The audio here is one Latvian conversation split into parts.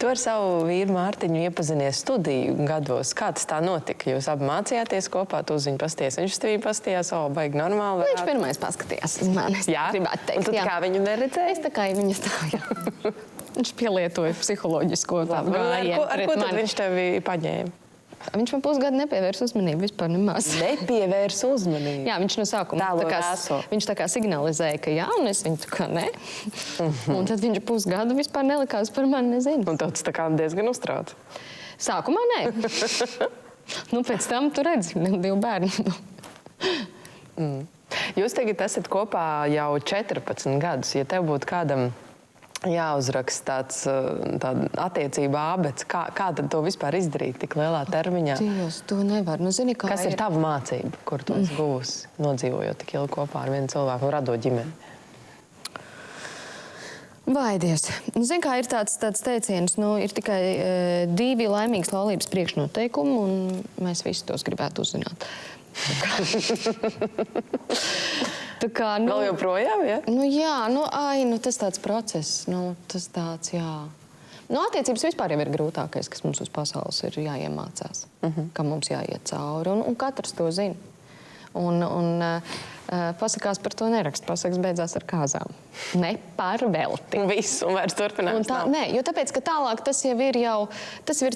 Tu ar savu vīru Mārtiņu iepazinies studiju gados. Kā tas tā notika? Jūs abi mācījāties kopā, tu uz viņu pasties, viņš uz tevi pastījās, baigi normāli. Viņš pirmais paskatījās uz mani, es gribētu teikt. Un tad kā viņu neredzēji? Es tā kā viņa stāvjā. Viņš pielietoja psiholoģisko gājienu. Ar ko tad viņš tevi paņēma? Viņš man pusgadu nepievērs uzmanību vispār nemaz. Nepievērs uzmanību? Jā, viņš no sākuma viņš tā kā signalizēja, ka jā, un es viņu tā kā ne. Un tad viņš pusgadu vispār nelikās par mani, nezinu. Un tas tā kā diezgan uztrauc. Sākumā nē. Nu, pēc tam tu redzi, 2 bērni. Jūs tagad esat kopā jau 14 gadus. Ja tev būtu kādam jāuzraksta tāda attiecība ābets, kā tad to vispār izdarīt tik lielā termiņā? Dievs, to nevar. Nu, zini, kas ir tava mācība, kur tu esi gūsi, nodzīvojot tik ilgi kopā ar vienu cilvēku un radot ģimeni? Vai Dievs. Nu, zini, kā ir tāds teiciens, ir tikai 2 laimīgas laulības priekšnoteikumi, un mēs visi tos gribētu uzzināt. Vēl joprojām, ja? Tas tāds process, tas tāds, jā. Attiecības vispār jau ir grūtākais, kas mums uz pasaules ir jāiemācās, ka mums jāiet cauri, un katrs to zina. Un pasakās par to nerakst, pasakas beidzās ar kāzām. Ne par velti. Un viss, un vairs turpinājums nav. Nē, jo tāpēc, ka tālāk tas jau ir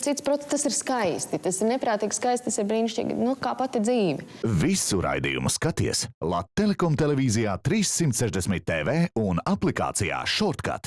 cits process, tas ir skaisti, tas ir neprātīgi skaisti, tas ir brīnišķīgi, kā pati dzīve. Visu raidījumu skaties Latvijas Telekom televīzijā 360 TV un aplikācijā Shortcut.